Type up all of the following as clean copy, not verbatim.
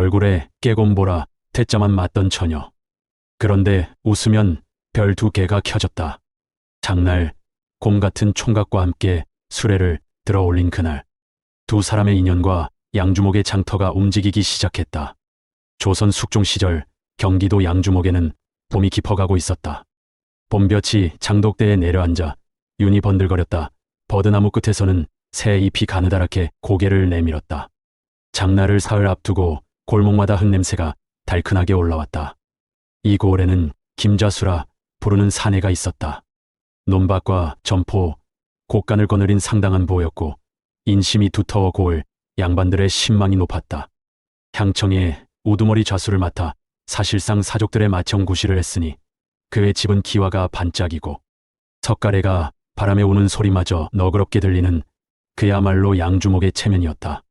얼굴에 깨곰보라 태자만 맞던 처녀. 그런데 웃으면 별 두 개가 켜졌다. 장날 곰 같은 총각과 함께 수레를 들어 올린 그날, 두 사람의 인연과 양주목의 장터가 움직이기 시작했다. 조선 숙종 시절 경기도 양주목에는 봄이 깊어가고 있었다. 봄볕이 장독대에 내려앉아 윤이 번들거렸다. 버드나무 끝에서는 새 잎이 가느다랗게 고개를 내밀었다. 장날을 사흘 앞두고 골목마다 흙냄새가 달큰하게 올라왔다. 이 고을에는 김자수라 부르는 사내가 있었다. 논밭과 점포, 곡간을 거느린 상당한 보였고 인심이 두터워 고을 양반들의 신망이 높았다. 향청에 우두머리 좌수를 맡아 사실상 사족들의 맏형구시를 했으니 그의 집은 기와가 반짝이고 석가래가 바람에 우는 소리마저 너그럽게 들리는 그야말로 양주목의 체면이었다.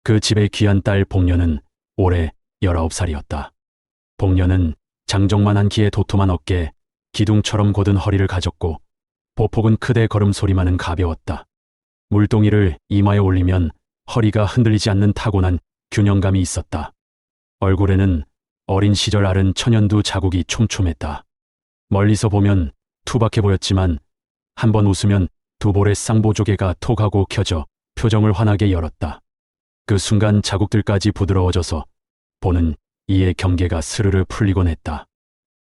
그 집의 귀한 딸 복녀는 올해 19살이었다. 복녀는 장정만한 키에 도톰한 어깨, 기둥처럼 곧은 허리를 가졌고 보폭은 크되 걸음소리만은 가벼웠다. 물동이를 이마에 올리면 허리가 흔들리지 않는 타고난 균형감이 있었다. 얼굴에는 어린 시절 앓은 천연두 자국이 촘촘했다. 멀리서 보면 투박해 보였지만 한번 웃으면 두 볼의 쌍보조개가 톡 하고 켜져 표정을 환하게 열었다. 그 순간 자국들까지 부드러워져서 보는 이의 경계가 스르르 풀리곤 했다.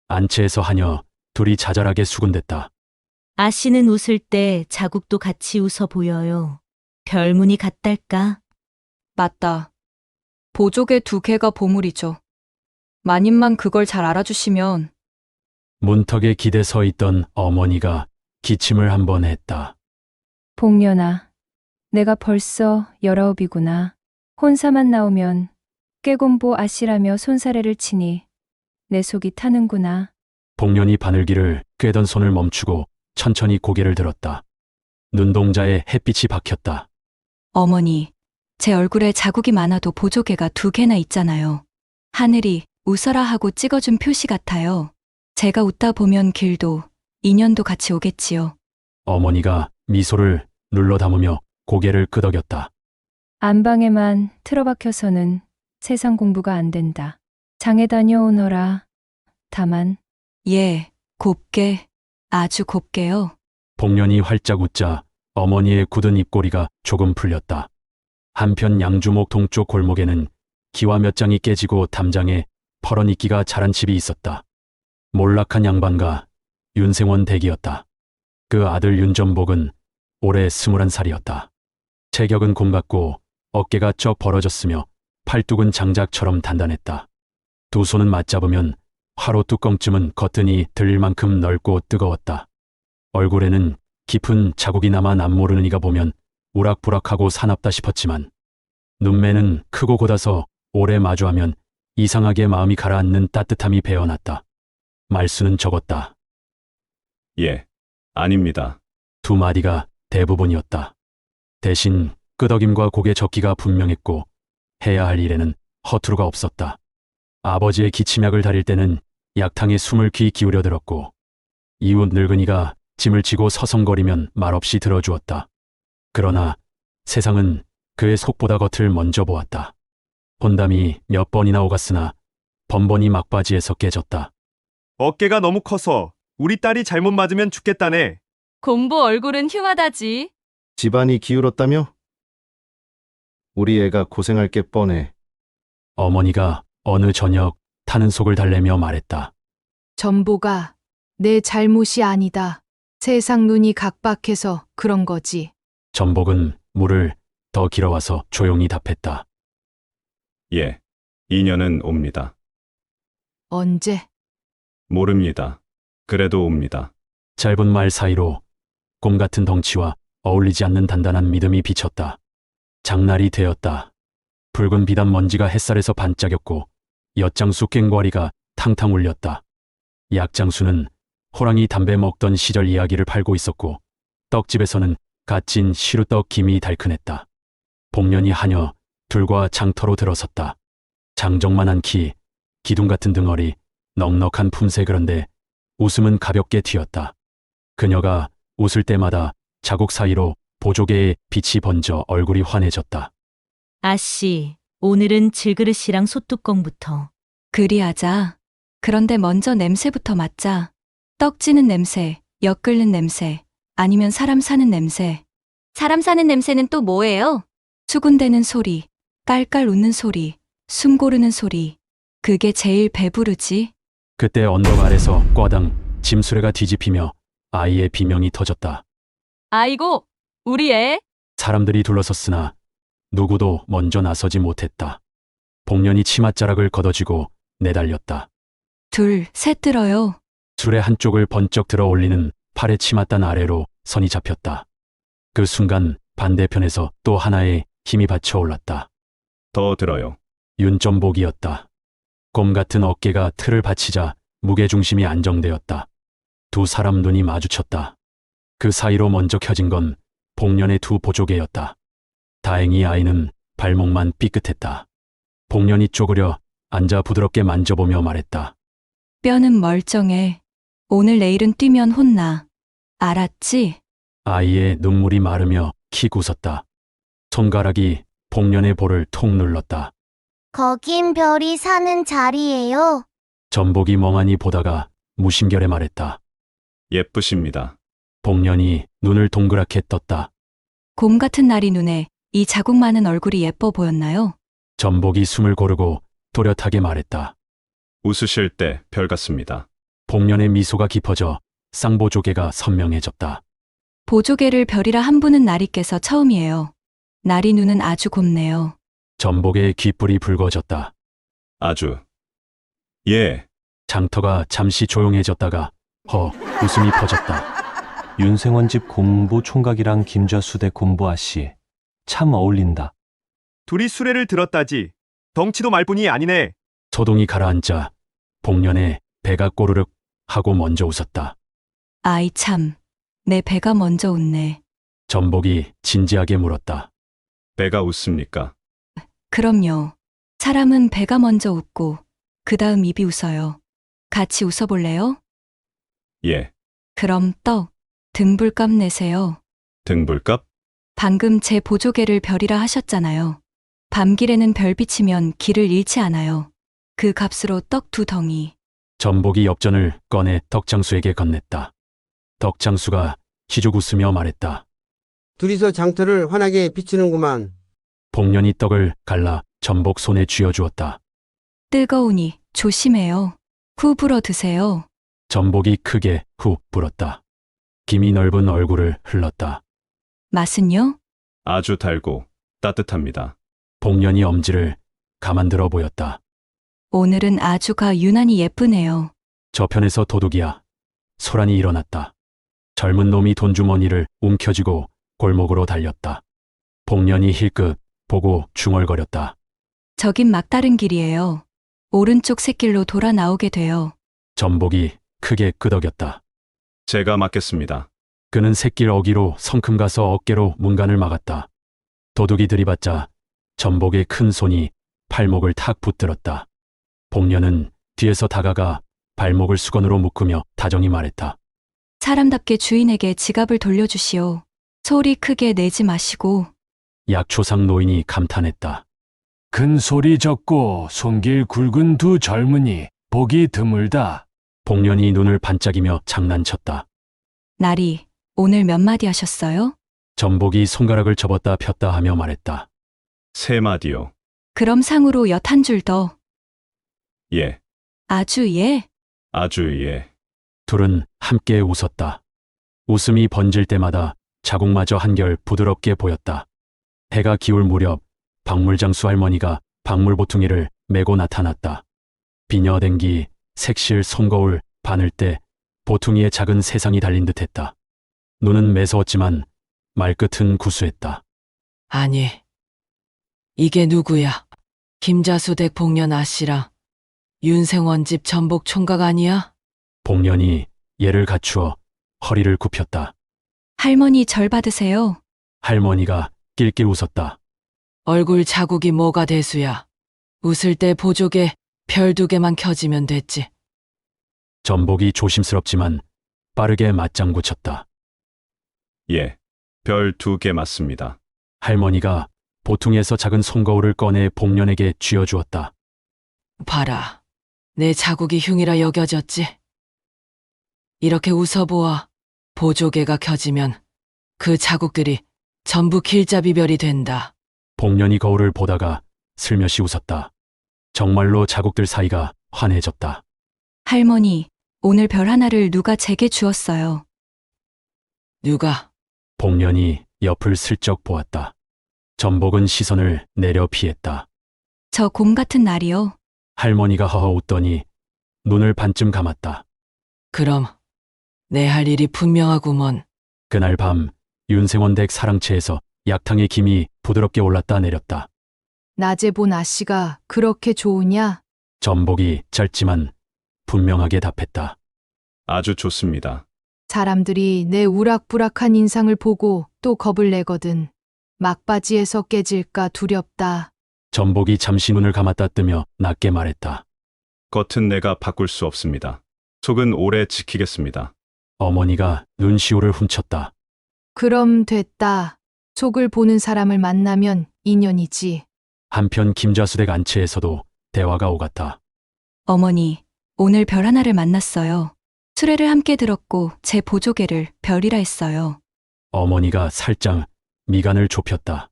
안채에서 하녀 둘이 자잘하게 수군댔다. 아씨는 웃을 때 자국도 같이 웃어 보여요. 별무늬 같달까? 맞다. 보조개 두 개가 보물이죠. 마님만 그걸 잘 알아주시면. 문턱에 기대 서 있던 어머니가 기침을 한 번 했다. 복년아, 내가 벌써 19이구나. 혼사만 나오면 깨곰보 아씨라며 손사래를 치니 내 속이 타는구나. 복년이 바늘기를 꿰던 손을 멈추고 천천히 고개를 들었다. 눈동자에 햇빛이 박혔다. 어머니, 제 얼굴에 자국이 많아도 보조개가 두 개나 있잖아요. 하늘이 웃어라 하고 찍어준 표시 같아요. 제가 웃다 보면 길도, 인연도 같이 오겠지요. 어머니가 미소를 눌러 담으며 고개를 끄덕였다. 안방에만 틀어박혀서는 세상 공부가 안 된다. 장에 다녀오너라. 다만 예, 곱게, 아주 곱게요. 복년이 활짝 웃자 어머니의 굳은 입꼬리가 조금 풀렸다. 한편 양주목 동쪽 골목에는 기와 몇 장이 깨지고 담장에 퍼런 이끼가 자란 집이 있었다. 몰락한 양반가 윤생원 댁이었다. 그 아들 윤전복은 올해 21살이었다. 체격은 곰 같고 어깨가 쩍 벌어졌으며 팔뚝은 장작처럼 단단했다. 두 손은 맞잡으면 화로 뚜껑쯤은 거뜬히 들릴 만큼 넓고 뜨거웠다. 얼굴에는 깊은 자국이 남아 남모르는 이가 보면 우락부락하고 사납다 싶었지만 눈매는 크고 곧아서 오래 마주하면 이상하게 마음이 가라앉는 따뜻함이 배어났다. 말수는 적었다. 예, 아닙니다. 두 마디가 대부분이었다. 대신 끄덕임과 고개 젓기가 분명했고 해야 할 일에는 허투루가 없었다. 아버지의 기침약을 다릴 때는 약탕에 숨을 귀 기울여 들었고 이웃 늙은이가 짐을 지고 서성거리면 말없이 들어주었다. 그러나 세상은 그의 속보다 겉을 먼저 보았다. 혼담이 몇 번이나 오갔으나 번번이 막바지에서 깨졌다. 어깨가 너무 커서 우리 딸이 잘못 맞으면 죽겠다네. 곰보 얼굴은 흉하다지. 집안이 기울었다며? 우리 애가 고생할 게 뻔해. 어머니가 어느 저녁 타는 속을 달래며 말했다. 전보가 내 잘못이 아니다. 세상 눈이 각박해서 그런 거지. 전복은 물을 더 길어와서 조용히 답했다. 예, 인연은 옵니다. 언제? 모릅니다. 그래도 옵니다. 짧은 말 사이로 곰 같은 덩치와 어울리지 않는 단단한 믿음이 비쳤다. 장날이 되었다. 붉은 비단 먼지가 햇살에서 반짝였고 엿장수 꽹과리가 탕탕 울렸다. 약장수는 호랑이 담배 먹던 시절 이야기를 팔고 있었고 떡집에서는 갓 찐 시루떡 김이 달큰했다. 복년이 하녀 둘과 장터로 들어섰다. 장정만한 키, 기둥 같은 등허리, 넉넉한 품새. 그런데 웃음은 가볍게 튀었다. 그녀가 웃을 때마다 자국 사이로 보조개의 빛이 번져 얼굴이 환해졌다. 아씨, 오늘은 질그릇이랑 솥뚜껑부터. 그리하자. 그런데 먼저 냄새부터 맡자. 떡 찌는 냄새, 엿 끓는 냄새, 아니면 사람 사는 냄새. 사람 사는 냄새는 또 뭐예요? 수군대는 소리, 깔깔 웃는 소리, 숨 고르는 소리. 그게 제일 배부르지. 그때 언덕 아래서 꽈당 짐수레가 뒤집히며 아이의 비명이 터졌다. 아이고, 우리 애. 사람들이 둘러섰으나 누구도 먼저 나서지 못했다. 복년이 치맛자락을 걷어쥐고 내달렸다. 둘, 셋 들어요. 술의 한쪽을 번쩍 들어 올리는 팔의 치맛단 아래로 선이 잡혔다. 그 순간 반대편에서 또 하나의 힘이 받쳐 올랐다. 더 들어요. 윤점복이었다. 곰 같은 어깨가 틀을 받치자 무게중심이 안정되었다. 두 사람 눈이 마주쳤다. 그 사이로 먼저 켜진 건 복년의 두 보조개였다. 다행히 아이는 발목만 삐끗했다. 복년이 쪼그려 앉아 부드럽게 만져보며 말했다. 뼈는 멀쩡해. 오늘 내일은 뛰면 혼나. 알았지? 아이의 눈물이 마르며 킥 웃었다. 손가락이 복년의 볼을 톡 눌렀다. 거긴 별이 사는 자리예요. 전복이 멍하니 보다가 무심결에 말했다. 예쁘십니다. 복년이 눈을 동그랗게 떴다. 곰 같은 날이 눈에 이 자국 많은 얼굴이 예뻐 보였나요? 전복이 숨을 고르고 또렷하게 말했다. 웃으실 때 별 같습니다. 복년의 미소가 깊어져 쌍보조개가 선명해졌다. 보조개를 별이라 한 분은 나리께서 처음이에요. 나리 눈은 아주 곱네요. 전복의 귓불이 붉어졌다. 아주. 예. 장터가 잠시 조용해졌다가 웃음이 퍼졌다. 윤생원 집 곰보 총각이랑 김좌수대 곰보 아씨. 참 어울린다. 둘이 수레를 들었다지. 덩치도 말뿐이 아니네. 소동이 가라앉자 복년의 배가 꼬르륵 하고 먼저 웃었다. 아이 참, 내 배가 먼저 웃네. 전복이 진지하게 물었다. 배가 웃습니까? 그럼요. 사람은 배가 먼저 웃고 그 다음 입이 웃어요. 같이 웃어볼래요? 예. 그럼 떡, 등불값 내세요. 등불값? 방금 제 보조개를 별이라 하셨잖아요. 밤길에는 별 비치면 길을 잃지 않아요. 그 값으로 떡 2덩이. 전복이 엽전을 꺼내 덕장수에게 건넸다. 덕장수가 희죽 웃으며 말했다. 둘이서 장터를 환하게 비추는구만. 복년이 떡을 갈라 전복 손에 쥐어주었다. 뜨거우니 조심해요. 후 불어 드세요. 전복이 크게 후 불었다. 김이 넓은 얼굴을 흘렀다. 맛은요? 아주 달고 따뜻합니다. 복년이 엄지를 가만들어 보였다. 오늘은 아주가 유난히 예쁘네요. 저편에서 도둑이야. 소란이 일어났다. 젊은 놈이 돈주머니를 움켜쥐고 골목으로 달렸다. 복년이 힐끗 보고 중얼거렸다. 저긴 막다른 길이에요. 오른쪽 샛길로 돌아 나오게 돼요. 전복이 크게 끄덕였다. 제가 맡겠습니다. 그는 샛길 어기로 성큼 가서 어깨로 문간을 막았다. 도둑이 들이받자 전복의 큰 손이 발목을 탁 붙들었다. 복년은 뒤에서 다가가 발목을 수건으로 묶으며 다정히 말했다. 사람답게 주인에게 지갑을 돌려주시오. 소리 크게 내지 마시고. 약초상 노인이 감탄했다. 큰 소리 적고 손길 굵은 두 젊은이 보기 드물다. 복년이 눈을 반짝이며 장난쳤다. 나리, 오늘 몇 마디 하셨어요? 전복이 손가락을 접었다 폈다 하며 말했다. 3마디요. 그럼 상으로 엿 한 줄 더. 예. 아주 예. 아주 예. 둘은 함께 웃었다. 웃음이 번질 때마다 자국마저 한결 부드럽게 보였다. 해가 기울 무렵 박물장수 할머니가 박물보퉁이를 메고 나타났다. 비녀댕기, 색실, 손거울, 바늘대, 보퉁이에 작은 세상이 달린 듯했다. 눈은 매서웠지만 말끝은 구수했다. 아니, 이게 누구야? 김자수 댁 복년 아씨랑 윤생원 집 전복 총각 아니야? 복년이 예를 갖추어 허리를 굽혔다. 할머니 절 받으세요. 할머니가 낄낄 웃었다. 얼굴 자국이 뭐가 대수야. 웃을 때 보조개 별 2개만 켜지면 됐지. 전복이 조심스럽지만 빠르게 맞장구 쳤다. 예. 별 2개 맞습니다. 할머니가 보퉁이에서 작은 손거울을 꺼내 복년에게 쥐어주었다. 봐라. 내 자국이 흉이라 여겨졌지? 이렇게 웃어보아. 보조개가 켜지면 그 자국들이 전부 길잡이별이 된다. 복년이 거울을 보다가 슬며시 웃었다. 정말로 자국들 사이가 환해졌다. 할머니, 오늘 별 하나를 누가 제게 주었어요. 누가? 복년이 옆을 슬쩍 보았다. 전복은 시선을 내려 피했다. 저 곰 같은 날이요. 할머니가 허허 웃더니 눈을 반쯤 감았다. 그럼 내 할 일이 분명하구먼. 그날 밤 윤생원 댁 사랑채에서 약탕의 김이 부드럽게 올랐다 내렸다. 낮에 본 아씨가 그렇게 좋으냐? 전복이 짧지만 분명하게 답했다. 아주 좋습니다. 사람들이 내 우락부락한 인상을 보고 또 겁을 내거든. 막바지에서 깨질까 두렵다. 전복이 잠시 눈을 감았다 뜨며 낮게 말했다. 겉은 내가 바꿀 수 없습니다. 속은 오래 지키겠습니다. 어머니가 눈시울을 훔쳤다. 그럼 됐다. 속을 보는 사람을 만나면 인연이지. 한편 김좌수댁 안채에서도 대화가 오갔다. 어머니, 오늘 별 하나를 만났어요. 수레를 함께 들었고 제 보조개를 별이라 했어요. 어머니가 살짝 미간을 좁혔다.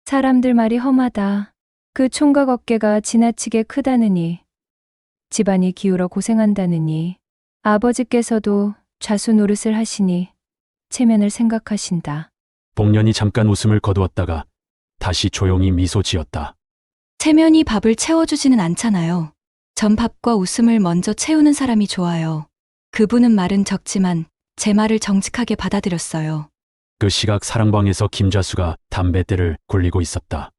사람들 말이 험하다. 그 총각 어깨가 지나치게 크다느니, 집안이 기울어 고생한다느니, 아버지께서도 좌수 노릇을 하시니 체면을 생각하신다. 복년이 잠깐 웃음을 거두었다가 다시 조용히 미소 지었다. 체면이 밥을 채워주지는 않잖아요. 전 밥과 웃음을 먼저 채우는 사람이 좋아요. 그분은 말은 적지만 제 말을 정직하게 받아들였어요. 그 시각 사랑방에서 김좌수가 담뱃대를 굴리고 있었다.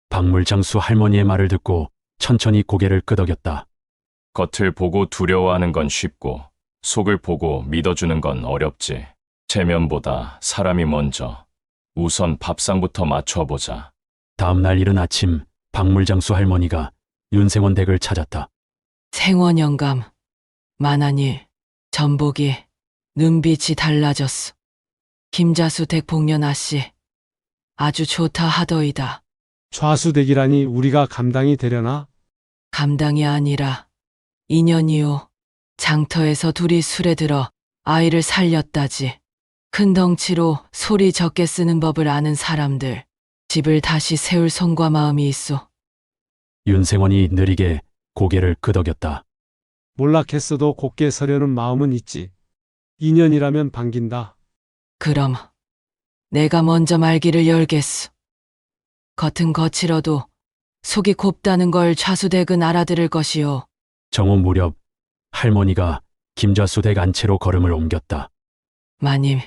박물장수 할머니의 말을 듣고 천천히 고개를 끄덕였다. 겉을 보고 두려워하는 건 쉽고 속을 보고 믿어주는 건 어렵지. 체면보다 사람이 먼저. 우선 밥상부터 맞춰보자. 다음 날 이른 아침 박물장수 할머니가 윤생원 댁을 찾았다. 생원 영감, 만한일, 전복이, 눈빛이 달라졌어. 김자수 댁 복년 아씨, 아주 좋다 하더이다. 좌수댁이라니 우리가 감당이 되려나? 감당이 아니라 인연이요. 장터에서 둘이 술에 들어 아이를 살렸다지. 큰 덩치로 소리 적게 쓰는 법을 아는 사람들, 집을 다시 세울 손과 마음이 있어. 윤생원이 느리게 고개를 끄덕였다. 몰락했어도 곱게 서려는 마음은 있지. 인연이라면 반긴다. 그럼 내가 먼저 말기를 열겠소. 겉은 거칠어도 속이 곱다는 걸 좌수댁은 알아들을 것이요. 정오 무렵 할머니가 김좌수 댁 안채로 걸음을 옮겼다. 마님,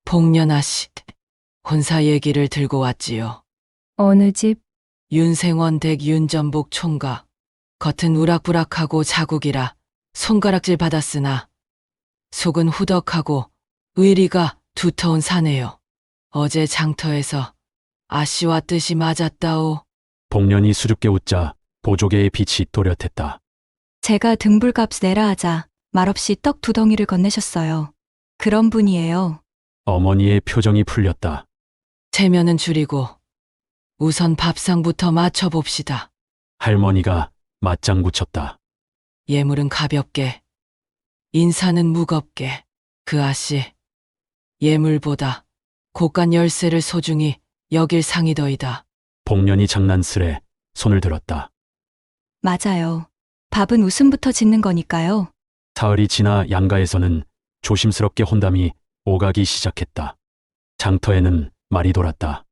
복년아씨, 혼사 얘기를 들고 왔지요. 어느 집? 윤생원 댁 윤전복 총각. 겉은 우락부락하고 자국이라 손가락질 받았으나 속은 후덕하고 의리가 두터운 사내요. 어제 장터에서 아씨와 뜻이 맞았다오. 복년이 수줍게 웃자 보조개의 빛이 또렷했다. 제가 등불값 내라 하자 말없이 떡 2덩이를 건네셨어요. 그런 분이에요. 어머니의 표정이 풀렸다. 체면은 줄이고 우선 밥상부터 맞춰봅시다. 할머니가 맞장구 쳤다. 예물은 가볍게, 인사는 무겁게. 그 아씨, 예물보다 곳간 열쇠를 소중히 여길 상이더이다. 복년이 장난스레 손을 들었다. 맞아요. 밥은 웃음부터 짓는 거니까요. 사흘이 지나 양가에서는 조심스럽게 혼담이 오가기 시작했다. 장터에는 말이 돌았다.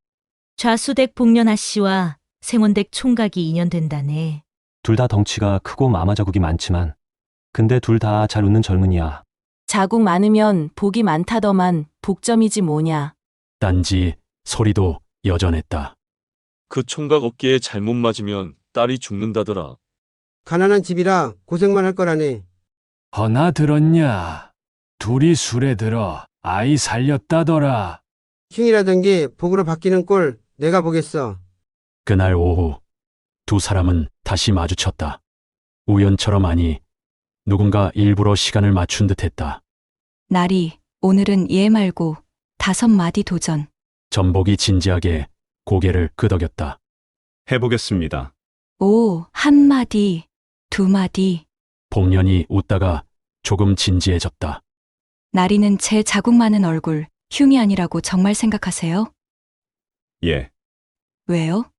좌수댁 복년 아씨와 생원댁 총각이 인연된다네. 둘 다 덩치가 크고 마마자국이 많지만 근데 둘 다 잘 웃는 젊은이야. 자국 많으면 복이 많다더만 복점이지 뭐냐. 딴지 소리도 여전했다. 그 총각 어깨에 잘못 맞으면 딸이 죽는다더라. 가난한 집이라 고생만 할 거라네. 허나 들었냐? 둘이 술에 들어 아이 살렸다더라. 흉이라던 게 복으로 바뀌는 꼴 내가 보겠어. 그날 오후 두 사람은 다시 마주쳤다. 우연처럼 아니 누군가 일부러 시간을 맞춘 듯했다. 날이 오늘은 얘 말고 5마디 도전. 전복이 진지하게 고개를 끄덕였다. 해보겠습니다. 오, 한 마디, 두 마디. 복년이 웃다가 조금 진지해졌다. 나리는 제 자국 많은 얼굴, 흉이 아니라고 정말 생각하세요? 예. 왜요?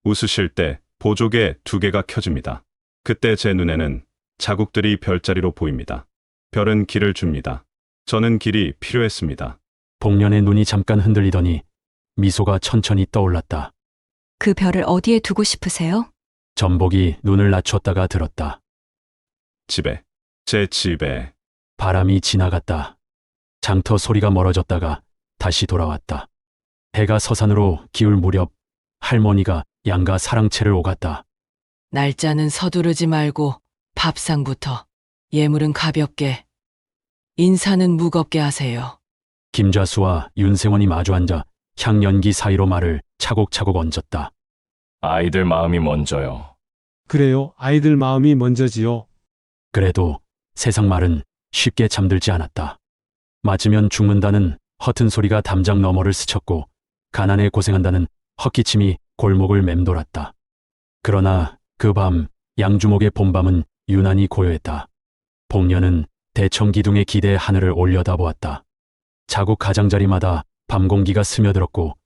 웃으실 때 보조개 2개가 켜집니다. 그때 제 눈에는 자국들이 별자리로 보입니다. 별은 길을 줍니다. 저는 길이 필요했습니다. 복년의 눈이 잠깐 흔들리더니 미소가 천천히 떠올랐다. 그 별을 어디에 두고 싶으세요? 전복이 눈을 낮췄다가 들었다. 집에. 제 집에. 바람이 지나갔다. 장터 소리가 멀어졌다가 다시 돌아왔다. 해가 서산으로 기울 무렵 할머니가 양가 사랑채를 오갔다. 날짜는 서두르지 말고 밥상부터. 예물은 가볍게, 인사는 무겁게 하세요. 김좌수와 윤생원이 마주 앉아 향연기 사이로 말을 차곡차곡 얹었다. 아이들 마음이 먼저요. 그래요. 아이들 마음이 먼저지요. 그래도 세상 말은 쉽게 잠들지 않았다. 맞으면 죽는다는 허튼 소리가 담장 너머를 스쳤고 가난에 고생한다는 헛기침이 골목을 맴돌았다. 그러나 그 밤 양주목의 봄밤은 유난히 고요했다. 복년은 대청 기둥의 기대에 하늘을 올려다보았다. 자국 가장자리마다 밤 공기가 스며들었고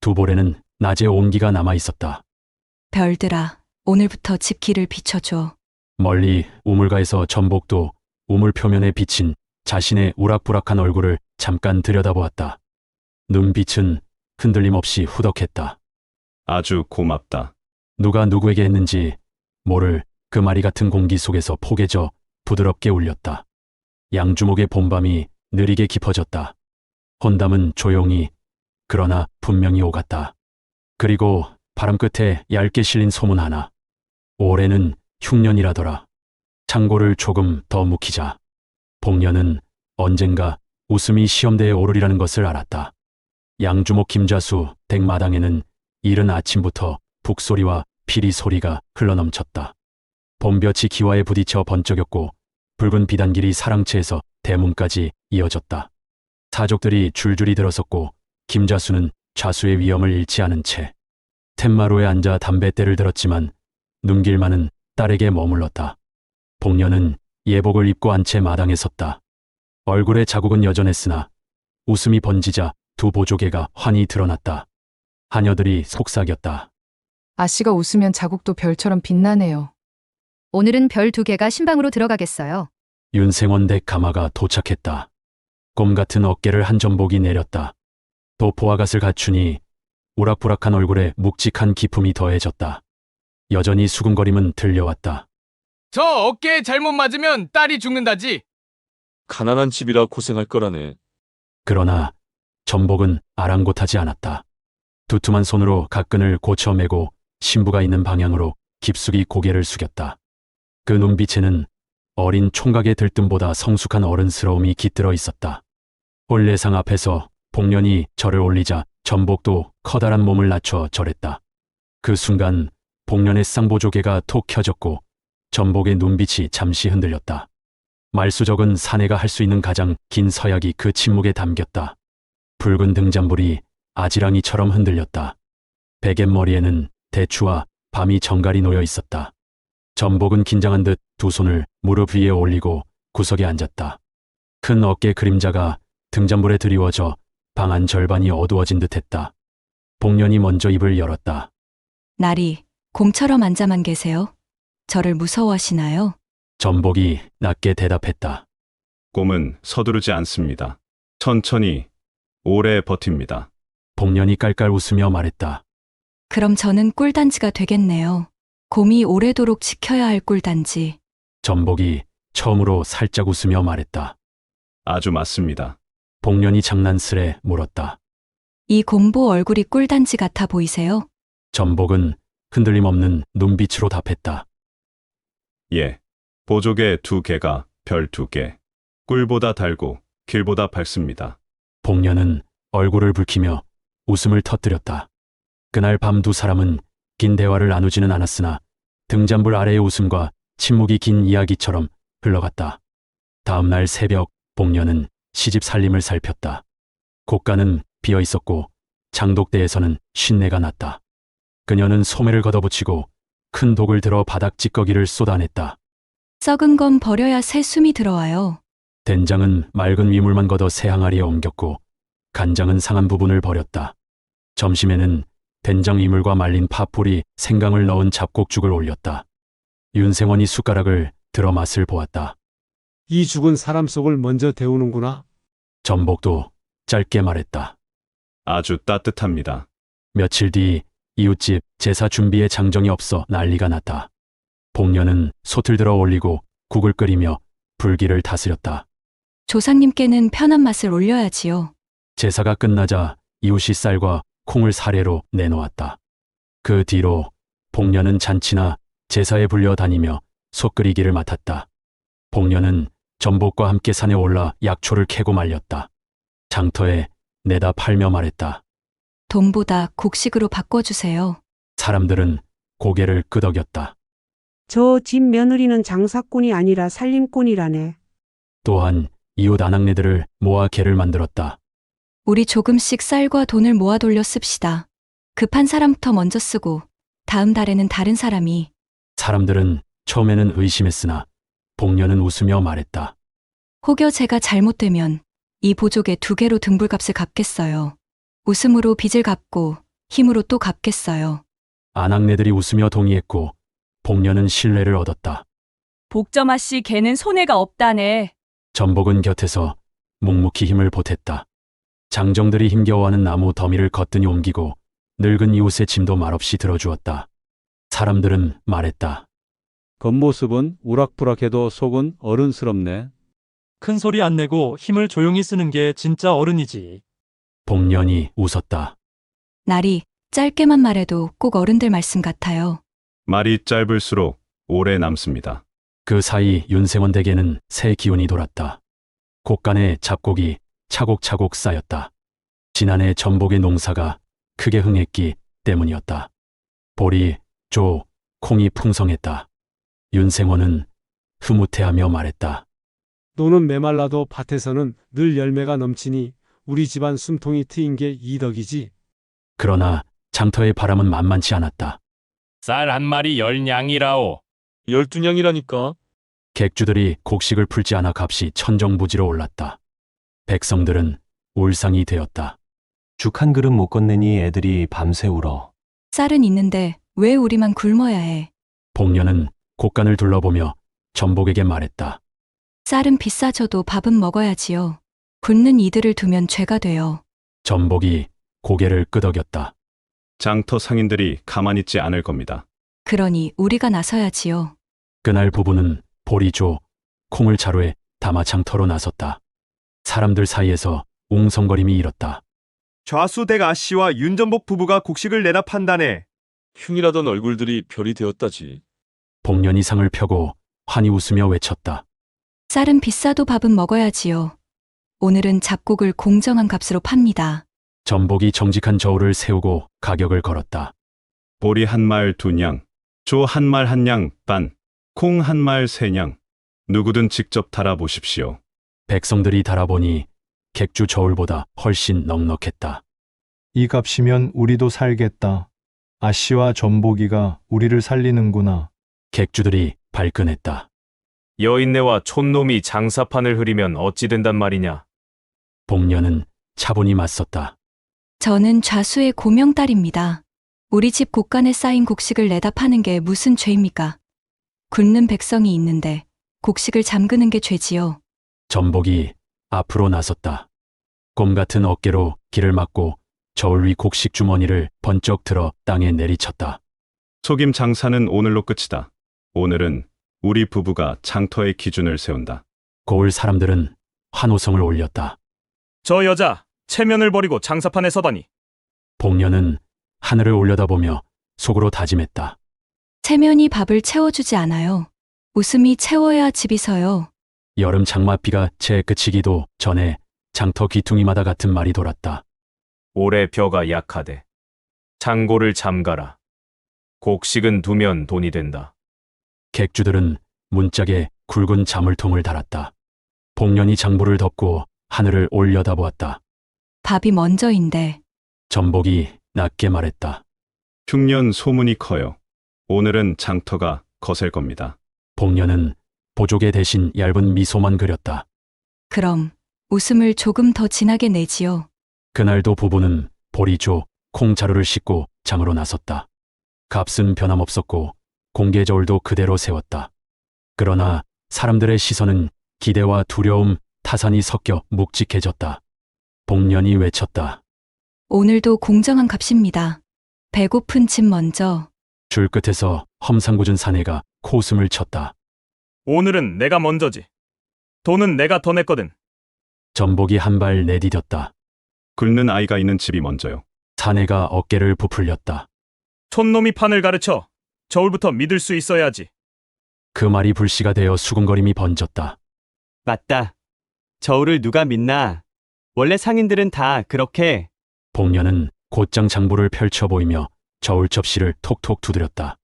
두 볼에는 낮의 온기가 남아 있었다. 별들아, 오늘부터 집 길을 비춰줘. 멀리 우물가에서 전복도 우물 표면에 비친 자신의 우락부락한 얼굴을 잠깐 들여다보았다. 눈빛은 흔들림 없이 후덕했다. 아주 고맙다. 누가 누구에게 했는지 모를 그 말이 같은 공기 속에서 포개져 부드럽게 울렸다. 양주목의 봄밤이 느리게 깊어졌다. 혼담은 조용히 그러나 분명히 오갔다. 그리고 바람 끝에 얇게 실린 소문 하나. 올해는 흉년이라더라. 창고를 조금 더 묵히자. 복년은 언젠가 웃음이 시험대에 오르리라는 것을 알았다. 양주목 김좌수 댁마당에는 이른 아침부터 북소리와 피리 소리가 흘러넘쳤다. 봄볕이 기와에 부딪혀 번쩍였고 붉은 비단길이 사랑채에서 대문까지 이어졌다. 사족들이 줄줄이 들어섰고 김좌수는 좌수의 위엄을 잃지 않은 채 툇마루에 앉아 담뱃대를 들었지만 눈길만은 딸에게 머물렀다. 복년은 예복을 입고 한 채 마당에 섰다. 얼굴에 자국은 여전했으나 웃음이 번지자 두 보조개가 환히 드러났다. 하녀들이 속삭였다. 아씨가 웃으면 자국도 별처럼 빛나네요. 오늘은 별 2개가 신방으로 들어가겠어요. 윤생원 댁 가마가 도착했다. 곰 같은 어깨를 한 전복이 내렸다. 도포와 갓을 갖추니 우락부락한 얼굴에 묵직한 기품이 더해졌다. 여전히 수근거림은 들려왔다. 저 어깨에 잘못 맞으면 딸이 죽는다지. 가난한 집이라 고생할 거라네. 그러나 전복은 아랑곳하지 않았다. 두툼한 손으로 각근을 고쳐매고 신부가 있는 방향으로 깊숙이 고개를 숙였다. 그 눈빛에는 어린 총각의 들뜸보다 성숙한 어른스러움이 깃들어 있었다. 홀례상 앞에서 복년이 절을 올리자 전복도 커다란 몸을 낮춰 절했다. 그 순간 복년의 쌍보조개가 톡 켜졌고 전복의 눈빛이 잠시 흔들렸다. 말수적은 사내가 할 수 있는 가장 긴 서약이 그 침묵에 담겼다. 붉은 등잔불이 아지랑이처럼 흔들렸다. 베갯머리에는 대추와 밤이 정갈이 놓여 있었다. 전복은 긴장한 듯 두 손을 무릎 위에 올리고 구석에 앉았다. 큰 어깨 그림자가 등잔불에 드리워져 방 안 절반이 어두워진 듯했다. 복년이 먼저 입을 열었다. 나리, 곰처럼 앉아만 계세요? 저를 무서워하시나요? 전복이 낮게 대답했다. 곰은 서두르지 않습니다. 천천히, 오래 버팁니다. 복년이 깔깔 웃으며 말했다. 그럼 저는 꿀단지가 되겠네요. 곰이 오래도록 지켜야 할 꿀단지. 전복이 처음으로 살짝 웃으며 말했다. 아주 맞습니다. 복년이 장난스레 물었다. 이 곰보 얼굴이 꿀단지 같아 보이세요? 전복은 흔들림 없는 눈빛으로 답했다. 예. 보조개 2개가 별 2개. 꿀보다 달고 길보다 밝습니다. 복년은 얼굴을 붉히며 웃음을 터뜨렸다. 그날 밤 두 사람은 긴 대화를 나누지는 않았으나 등잔불 아래의 웃음과 침묵이 긴 이야기처럼 흘러갔다. 다음 날 새벽 복년은 시집 살림을 살폈다. 곳간은 비어 있었고 장독대에서는 신내가 났다. 그녀는 소매를 걷어붙이고 큰 독을 들어 바닥 찌꺼기를 쏟아냈다. 썩은 건 버려야 새 숨이 들어와요. 된장은 맑은 위물만 걷어 새 항아리에 옮겼고 간장은 상한 부분을 버렸다. 점심에는 된장 이물과 말린 파뿌리, 생강을 넣은 잡곡죽을 올렸다. 윤생원이 숟가락을 들어 맛을 보았다. 이 죽은 사람 속을 먼저 데우는구나. 전복도 짧게 말했다. 아주 따뜻합니다. 며칠 뒤 이웃집 제사 준비에 장정이 없어 난리가 났다. 복녀는 솥을 들어 올리고 국을 끓이며 불길을 다스렸다. 조상님께는 편한 맛을 올려야지요. 제사가 끝나자 이웃이 쌀과 콩을 사례로 내놓았다. 그 뒤로 복녀는 잔치나 제사에 불려다니며 솥 끓이기를 맡았다. 복녀는 전복과 함께 산에 올라 약초를 캐고 말렸다. 장터에 내다 팔며 말했다. 돈보다 곡식으로 바꿔주세요. 사람들은 고개를 끄덕였다. 저 집 며느리는 장사꾼이 아니라 살림꾼이라네. 또한 이웃 아낙네들을 모아 개를 만들었다. 우리 조금씩 쌀과 돈을 모아 돌려 씁시다. 급한 사람부터 먼저 쓰고 다음 달에는 다른 사람이. 사람들은 처음에는 의심했으나 복녀는 웃으며 말했다. 혹여 제가 잘못되면 이 보조개 2개로 등불값을 갚겠어요. 웃음으로 빚을 갚고 힘으로 또 갚겠어요. 아낙네들이 웃으며 동의했고 복녀는 신뢰를 얻었다. 복점아 씨 개는 손해가 없다네. 전복은 곁에서 묵묵히 힘을 보탰다. 장정들이 힘겨워하는 나무 더미를 거뜬히 옮기고 늙은 이웃의 짐도 말없이 들어주었다. 사람들은 말했다. 겉모습은 우락부락해도 속은 어른스럽네. 큰 소리 안 내고 힘을 조용히 쓰는 게 진짜 어른이지. 복년이 웃었다. 날이 짧게만 말해도 꼭 어른들 말씀 같아요. 말이 짧을수록 오래 남습니다. 그 사이 윤생원 댁에는 새 기운이 돌았다. 곳간에 잡곡이 차곡차곡 쌓였다. 지난해 전복의 농사가 크게 흥했기 때문이었다. 보리, 조, 콩이 풍성했다. 윤생원은 흐뭇해하며 말했다. 노는 메말라도 밭에서는 늘 열매가 넘치니 우리 집안 숨통이 트인 게 이덕이지. 그러나 장터의 바람은 만만치 않았다. 쌀 한 마리 10냥이라오. 12냥이라니까. 객주들이 곡식을 풀지 않아 값이 천정부지로 올랐다. 백성들은 울상이 되었다. 죽 한 그릇 못 건네니 애들이 밤새 울어. 쌀은 있는데 왜 우리만 굶어야 해? 복녀는 곳간을 둘러보며 전복에게 말했다. 쌀은 비싸져도 밥은 먹어야지요. 굶는 이들을 두면 죄가 돼요. 전복이 고개를 끄덕였다. 장터 상인들이 가만히 있지 않을 겁니다. 그러니 우리가 나서야지요. 그날 부부는 보리조, 콩을 자루에 담아 장터로 나섰다. 사람들 사이에서 웅성거림이 일었다. 좌수댁 아씨와 윤전복 부부가 곡식을 내다 판다네. 흉이라던 얼굴들이 별이 되었다지. 복년이 상을 펴고 환히 웃으며 외쳤다. 쌀은 비싸도 밥은 먹어야지요. 오늘은 잡곡을 공정한 값으로 팝니다. 전복이 정직한 저울을 세우고 가격을 걸었다. 보리 한 말 2냥, 조 한 말 1냥 반, 콩 한 말 3냥. 누구든 직접 달아보십시오. 백성들이 달아보니 객주 저울보다 훨씬 넉넉했다. 이 값이면 우리도 살겠다. 아씨와 전복이가 우리를 살리는구나. 객주들이 발끈했다. 여인네와 촌놈이 장사판을 흐리면 어찌 된단 말이냐. 복녀는 차분히 맞섰다. 저는 좌수의 고명딸입니다. 우리 집 곳간에 쌓인 곡식을 내다 파는 게 무슨 죄입니까? 굶는 백성이 있는데 곡식을 잠그는 게 죄지요. 전복이 앞으로 나섰다. 곰 같은 어깨로 길을 막고 저울 위 곡식 주머니를 번쩍 들어 땅에 내리쳤다. 속임 장사는 오늘로 끝이다. 오늘은 우리 부부가 장터의 기준을 세운다. 고을 사람들은 환호성을 올렸다. 저 여자 체면을 버리고 장사판에 서다니. 복녀는 하늘을 올려다보며 속으로 다짐했다. 체면이 밥을 채워주지 않아요. 웃음이 채워야 집이 서요. 여름 장맛비가 채 그치기도 전에 장터 귀퉁이마다 같은 말이 돌았다. 올해 벼가 약하대. 창고를 잠가라. 곡식은 두면 돈이 된다. 객주들은 문짝에 굵은 자물통을 달았다. 복년이 장부를 덮고 하늘을 올려다보았다. 밥이 먼저인데 전복이 낮게 말했다. 흉년 소문이 커요. 오늘은 장터가 거셀 겁니다. 복년은 보조개 대신 얇은 미소만 그렸다. 그럼 웃음을 조금 더 진하게 내지요. 그날도 부부는 보리조, 콩자루를 싣고 장으로 나섰다. 값은 변함없었고 공개 저울도 그대로 세웠다. 그러나 사람들의 시선은 기대와 두려움, 타산이 섞여 묵직해졌다. 복년이 외쳤다. 오늘도 공정한 값입니다. 배고픈 집 먼저. 줄 끝에서 험상궂은 사내가 코웃음을 쳤다. 오늘은 내가 먼저지. 돈은 내가 더 냈거든. 전복이 한 발 내디뎠다. 긁는 아이가 있는 집이 먼저요. 사내가 어깨를 부풀렸다. 촌놈이 판을 가르쳐. 저울부터 믿을 수 있어야지. 그 말이 불씨가 되어 수군거림이 번졌다. 맞다. 저울을 누가 믿나? 원래 상인들은 다 그렇게. 복년은 곧장 장부를 펼쳐 보이며 저울 접시를 톡톡 두드렸다.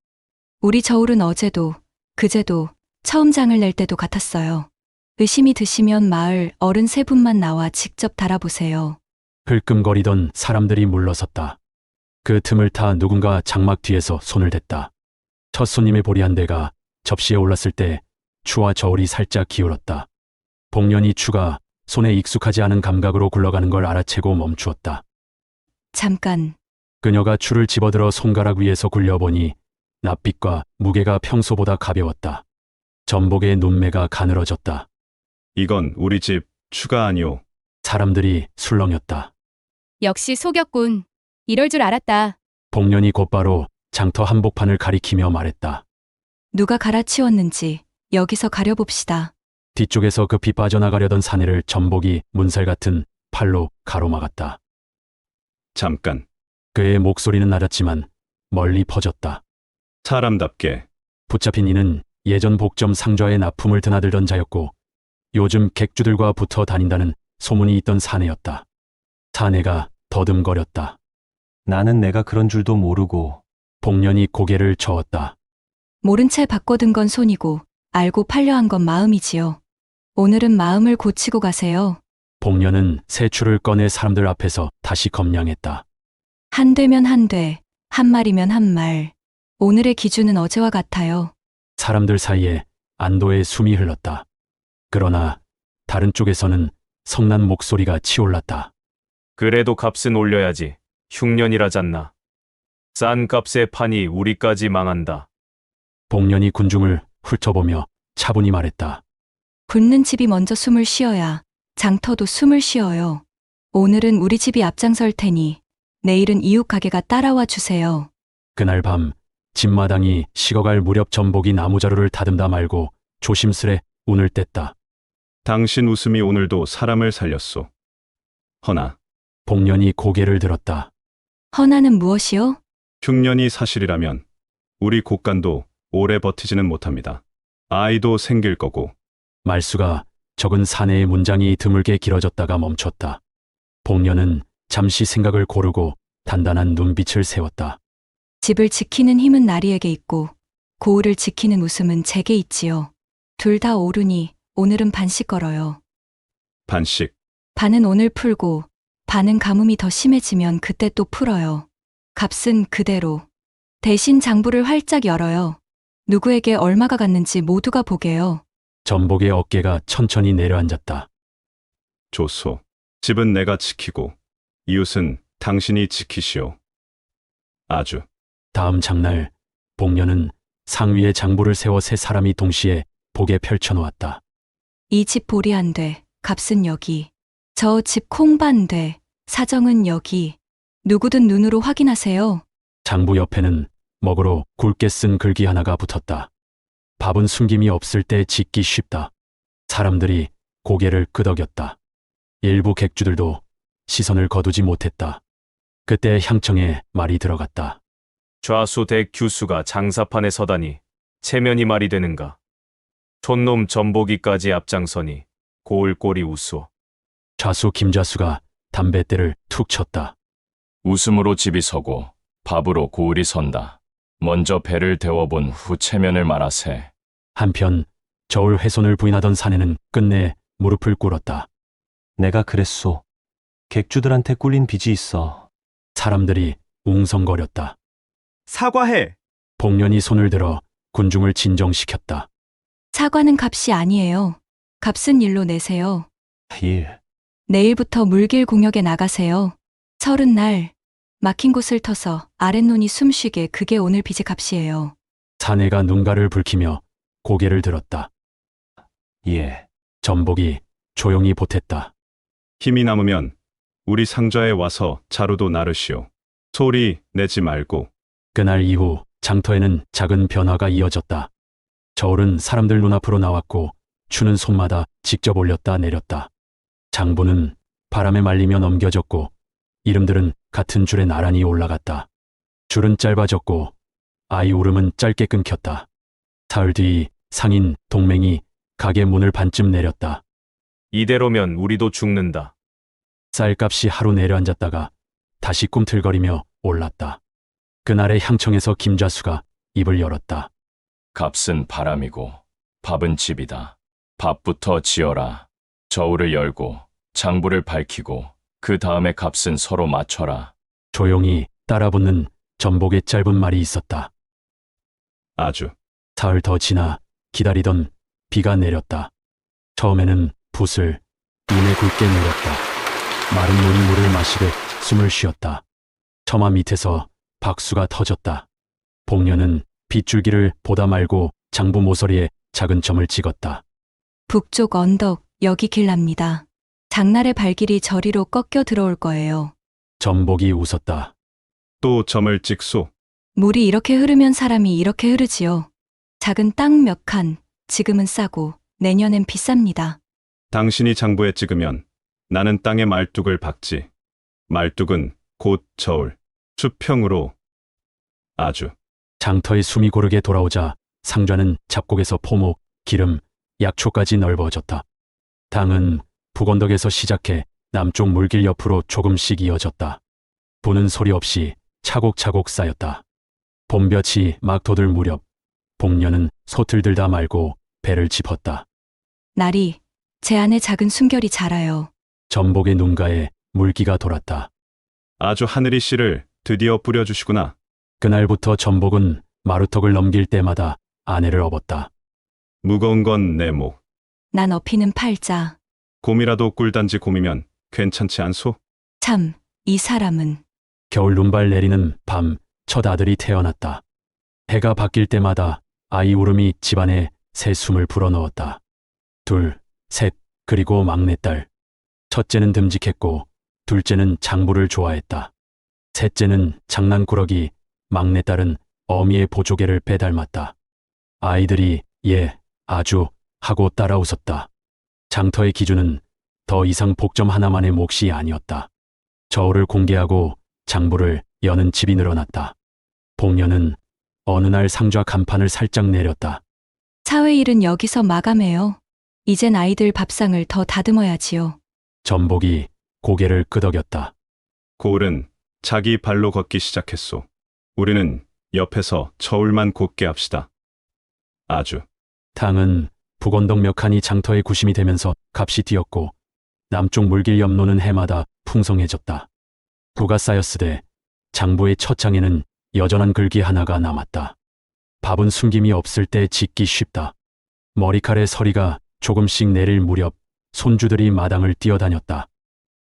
우리 저울은 어제도, 그제도, 처음 장을 낼 때도 같았어요. 의심이 드시면 마을 어른 세 분만 나와 직접 달아보세요. 흘끔거리던 사람들이 물러섰다. 그 틈을 타 누군가 장막 뒤에서 손을 댔다. 첫 손님의 보리 한 대가 접시에 올랐을 때 추와 저울이 살짝 기울었다. 복년이 추가 손에 익숙하지 않은 감각으로 굴러가는 걸 알아채고 멈추었다. 잠깐. 그녀가 추를 집어들어 손가락 위에서 굴려보니 낯빛과 무게가 평소보다 가벼웠다. 전복의 눈매가 가늘어졌다. 이건 우리 집 추가 아니오. 사람들이 술렁였다. 역시 속였군. 이럴 줄 알았다. 복년이 곧바로 장터 한복판을 가리키며 말했다. 누가 갈아치웠는지 여기서 가려봅시다. 뒤쪽에서 급히 빠져나가려던 사내를 전복이 문살 같은 팔로 가로막았다. 잠깐. 그의 목소리는 낮았지만 멀리 퍼졌다. 사람답게. 붙잡힌 이는 예전 복점 상좌에 납품을 드나들던 자였고 요즘 객주들과 붙어 다닌다는 소문이 있던 사내였다. 사내가 더듬거렸다. 나는 내가 그런 줄도 모르고. 복년이 고개를 저었다. 모른 채 바꿔든 건 손이고 알고 팔려 한 건 마음이지요. 오늘은 마음을 고치고 가세요. 복년은 새 추를 꺼내 사람들 앞에서 다시 검량했다. 한 되면 한 돼, 한 말이면 한 말. 오늘의 기준은 어제와 같아요. 사람들 사이에 안도의 숨이 흘렀다. 그러나 다른 쪽에서는 성난 목소리가 치올랐다. 그래도 값은 올려야지. 흉년이라잖나. 싼 값에 파니 우리까지 망한다. 복년이 군중을 훑어보며 차분히 말했다. 굶는 집이 먼저 숨을 쉬어야 장터도 숨을 쉬어요. 오늘은 우리 집이 앞장설 테니 내일은 이웃 가게가 따라와 주세요. 그날 밤 집마당이 식어갈 무렵 전복이 나무자루를 다듬다 말고 조심스레 운을 뗐다. 당신 웃음이 오늘도 사람을 살렸소. 허나. 복년이 고개를 들었다. 허나는 무엇이요? 흉년이 사실이라면 우리 곡간도 오래 버티지는 못합니다. 아이도 생길 거고. 말수가 적은 사내의 문장이 드물게 길어졌다가 멈췄다. 복년은 잠시 생각을 고르고 단단한 눈빛을 세웠다. 집을 지키는 힘은 나리에게 있고 고을을 지키는 웃음은 제게 있지요. 둘 다 오르니 오늘은 반씩 걸어요. 반씩. 반은 오늘 풀고 반은 가뭄이 더 심해지면 그때 또 풀어요. 값은 그대로. 대신 장부를 활짝 열어요. 누구에게 얼마가 갔는지 모두가 보게요. 전복의 어깨가 천천히 내려앉았다. 좋소. 집은 내가 지키고 이웃은 당신이 지키시오. 아주. 다음 장날 복년은 상위에 장부를 세워 세 사람이 동시에 보게 펼쳐놓았다. 이 집 보리 한 돼, 값은 여기. 저 집 콩반 돼, 사정은 여기. 누구든 눈으로 확인하세요. 장부 옆에는 먹으로 굵게 쓴 글귀 하나가 붙었다. 밥은 숨김이 없을 때 짓기 쉽다. 사람들이 고개를 끄덕였다. 일부 객주들도 시선을 거두지 못했다. 그때 향청에 말이 들어갔다. 좌수댁 규수가 장사판에 서다니 체면이 말이 되는가. 촌놈 전복이까지 앞장서니 고을 꼴이 우스워. 좌수 김좌수가 담뱃대를 툭 쳤다. 웃음으로 집이 서고 밥으로 고을이 선다. 먼저 배를 데워본 후 체면을 말하세. 한편 저울 훼손을 부인하던 사내는 끝내 무릎을 꿇었다. 내가 그랬소. 객주들한테 꿀린 빚이 있어. 사람들이 웅성거렸다. 사과해. 복년이 손을 들어 군중을 진정시켰다. 사과는 값이 아니에요. 값은 일로 내세요. 일. 내일부터 물길 공역에 나가세요. 30날 막힌 곳을 터서 아랫눈이 숨쉬게 그게 오늘 빚의 값이에요. 사내가 눈가를 붉히며 고개를 들었다. 예. 전복이 조용히 보탰다. 힘이 남으면 우리 상좌에 와서 자루도 나르시오. 소리 내지 말고. 그날 이후 장터에는 작은 변화가 이어졌다. 저울은 사람들 눈앞으로 나왔고 추는 손마다 직접 올렸다 내렸다. 장부는 바람에 말리며 넘겨졌고 이름들은 같은 줄에 나란히 올라갔다. 줄은 짧아졌고 아이 울음은 짧게 끊겼다. 사흘 뒤 상인 동맹이 가게 문을 반쯤 내렸다. 이대로면 우리도 죽는다. 쌀값이 하루 내려앉았다가 다시 꿈틀거리며 올랐다. 그날의 향청에서 김좌수가 입을 열었다. 값은 바람이고 밥은 집이다. 밥부터 지어라. 저울을 열고 장부를 밝히고 그 다음에 값은 서로 맞춰라. 조용히 따라붙는 전복의 짧은 말이 있었다. 아주. 사흘 더 지나 기다리던 비가 내렸다. 처음에는 붓을 눈에 굵게 내렸다. 마른 눈이 물을 마시듯 숨을 쉬었다. 처마 밑에서 박수가 터졌다. 복년은 빗줄기를 보다 말고 장부 모서리에 작은 점을 찍었다. 북쪽 언덕 여기 길 납니다. 장날의 발길이 저리로 꺾여 들어올 거예요. 전복이 웃었다. 또 점을 찍소. 물이 이렇게 흐르면 사람이 이렇게 흐르지요. 작은 땅 몇 칸, 지금은 싸고 내년엔 비쌉니다. 당신이 장부에 찍으면 나는 땅에 말뚝을 박지. 말뚝은 곧 저울. 수평으로. 아주. 장터의 숨이 고르게 돌아오자 상좌는 잡곡에서 포목, 기름, 약초까지 넓어졌다. 당은 북언덕에서 시작해 남쪽 물길 옆으로 조금씩 이어졌다. 부는 소리 없이 차곡차곡 쌓였다. 봄볕이 막 돋을 무렵 복년은 솥을 들다 말고 배를 짚었다. 날이 제 안에 작은 숨결이 자라요. 전복의 눈가에 물기가 돌았다. 아주 하늘이 씨를 드디어 뿌려주시구나. 그날부터 전복은 마루턱을 넘길 때마다 아내를 업었다. 무거운 건 내 목. 난 업히는 팔자. 곰이라도 꿀단지 곰이면 괜찮지 않소? 참, 이 사람은. 겨울 눈발 내리는 밤 첫 아들이 태어났다. 해가 바뀔 때마다 아이 울음이 집안에 새 숨을 불어넣었다. 둘, 셋, 그리고 막내딸. 첫째는 듬직했고 둘째는 장부를 좋아했다. 셋째는 장난꾸러기, 막내딸은 어미의 보조개를 빼닮았다. 아이들이 예, 아주 하고 따라 웃었다. 장터의 기준은 더 이상 복점 하나만의 몫이 아니었다. 저울을 공개하고 장부를 여는 집이 늘어났다. 복년은 어느 날 상좌 간판을 살짝 내렸다. 사회 일은 여기서 마감해요. 이젠 아이들 밥상을 더 다듬어야지요. 전복이 고개를 끄덕였다. 고을은 자기 발로 걷기 시작했소. 우리는 옆에서 저울만 곱게 합시다. 아주. 당은 북언덕 몇 칸이 장터의 구심이 되면서 값이 뛰었고 남쪽 물길 옆로는 해마다 풍성해졌다. 부가 쌓였으되 장부의 첫 장에는 여전한 글귀 하나가 남았다. 밥은 숨김이 없을 때 짓기 쉽다. 머리칼의 서리가 조금씩 내릴 무렵 손주들이 마당을 뛰어다녔다.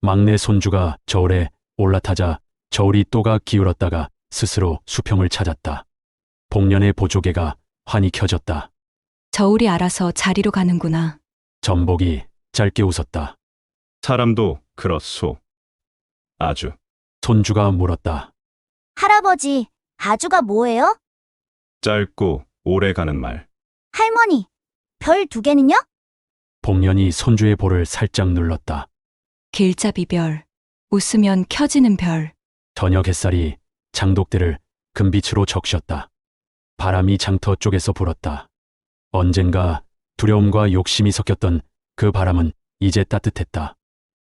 막내 손주가 저울에 올라타자 저울이 또가 기울었다가 스스로 수평을 찾았다. 복년의 보조개가 환히 켜졌다. 저울이 알아서 자리로 가는구나. 전복이 짧게 웃었다. 사람도 그렇소. 아주. 손주가 물었다. 할아버지, 아주가 뭐예요? 짧고 오래 가는 말. 할머니, 별 2개는요? 복년이 손주의 볼을 살짝 눌렀다. 길잡이 별, 웃으면 켜지는 별. 저녁 햇살이 장독대를 금빛으로 적셨다. 바람이 장터 쪽에서 불었다. 언젠가 두려움과 욕심이 섞였던 그 바람은 이제 따뜻했다.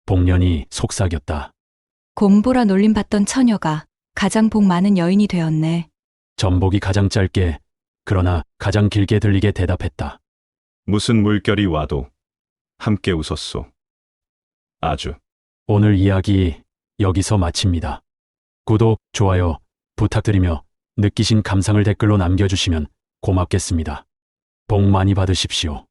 복년이 속삭였다. 곰보라 놀림받던 처녀가 가장 복 많은 여인이 되었네. 전복이 가장 짧게 그러나 가장 길게 들리게 대답했다. 무슨 물결이 와도 함께 웃었소. 아주. 오늘 이야기 여기서 마칩니다. 구독, 좋아요 부탁드리며 느끼신 감상을 댓글로 남겨주시면 고맙겠습니다. 복 많이 받으십시오.